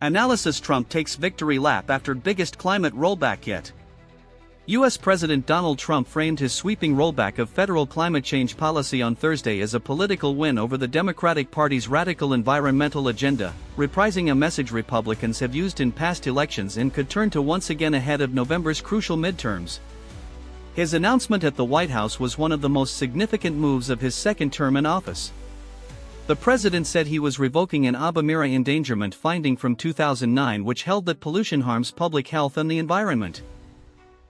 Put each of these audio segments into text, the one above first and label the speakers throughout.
Speaker 1: Analysis: Trump takes victory lap after biggest climate rollback yet. U.S. President Donald Trump framed his sweeping rollback of federal climate change policy on Thursday as a political win over the Democratic Party's radical environmental agenda, reprising a message Republicans have used in past elections and could turn to once again ahead of November's crucial midterms. His announcement at the White House was one of the most significant moves of his second term in office. The president said he was revoking an Albemarle endangerment finding from 2009 which held that pollution harms public health and the environment.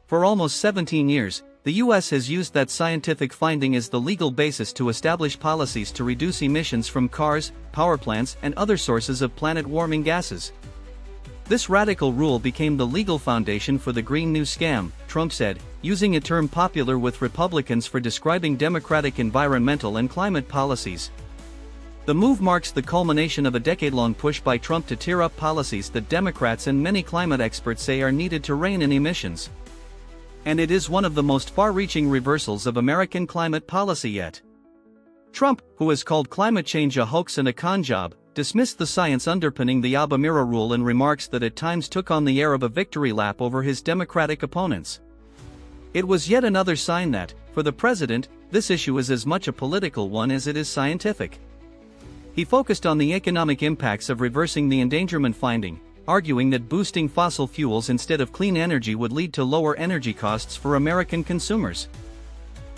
Speaker 1: For almost 17 years, the U.S. has used that scientific finding as the legal basis to establish policies to reduce emissions from cars, power plants, and other sources of planet-warming gases. This radical rule became the legal foundation for the Green New Scam, Trump said, using a term popular with Republicans for describing Democratic environmental and climate policies. The move marks the culmination of a decade-long push by Trump to tear up policies that Democrats and many climate experts say are needed to rein in emissions. And it is one of the most far-reaching reversals of American climate policy yet. Trump, who has called climate change a hoax and a con job, dismissed the science underpinning the Albemarle rule in remarks that at times took on the air of a victory lap over his Democratic opponents. It was yet another sign that, for the president, this issue is as much a political one as it is scientific. He focused on the economic impacts of reversing the endangerment finding, arguing that boosting fossil fuels instead of clean energy would lead to lower energy costs for American consumers.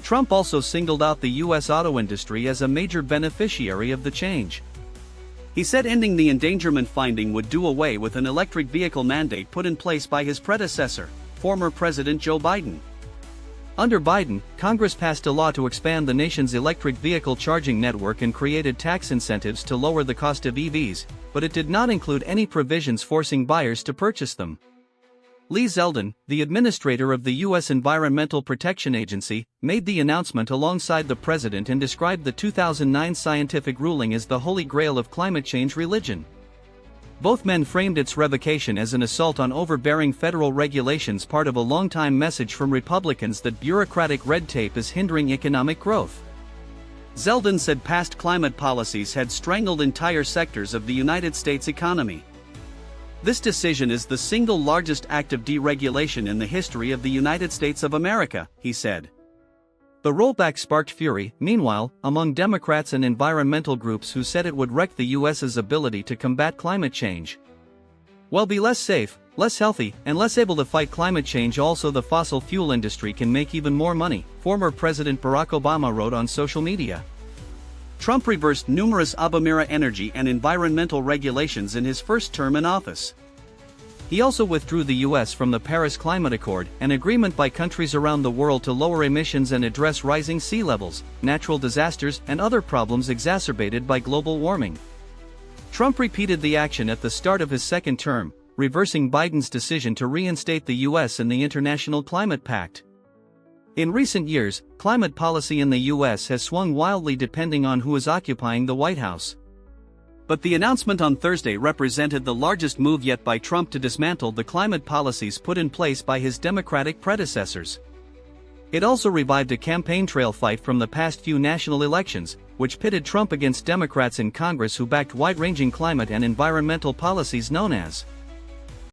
Speaker 1: Trump also singled out the U.S. auto industry as a major beneficiary of the change. He said ending the endangerment finding would do away with an electric vehicle mandate put in place by his predecessor, former President Joe Biden. Under Biden, Congress passed a law to expand the nation's electric vehicle charging network and created tax incentives to lower the cost of EVs, but it did not include any provisions forcing buyers to purchase them. Lee Zeldin, the administrator of the U.S. Environmental Protection Agency, made the announcement alongside the president and described the 2009 scientific ruling as the holy grail of climate change religion. Both men framed its revocation as an assault on overbearing federal regulations, part of a long-time message from Republicans that bureaucratic red tape is hindering economic growth. Zeldin said past climate policies had strangled entire sectors of the United States economy. This decision is the single largest act of deregulation in the history of the United States of America, he said. The rollback sparked fury, meanwhile, among Democrats and environmental groups who said it would wreck the U.S.'s ability to combat climate change. We'll be less safe, less healthy, and less able to fight climate change. Also, the fossil fuel industry can make even more money, former President Barack Obama wrote on social media. Trump reversed numerous Albemarle energy and environmental regulations in his first term in office. He also withdrew the U.S. from the Paris Climate Accord, an agreement by countries around the world to lower emissions and address rising sea levels, natural disasters, and other problems exacerbated by global warming. Trump repeated the action at the start of his second term, reversing Biden's decision to reinstate the U.S. in the International Climate Pact. In recent years, climate policy in the U.S. has swung wildly depending on who is occupying the White House. But the announcement on Thursday represented the largest move yet by Trump to dismantle the climate policies put in place by his Democratic predecessors. It also revived a campaign trail fight from the past few national elections, which pitted Trump against Democrats in Congress who backed wide-ranging climate and environmental policies known as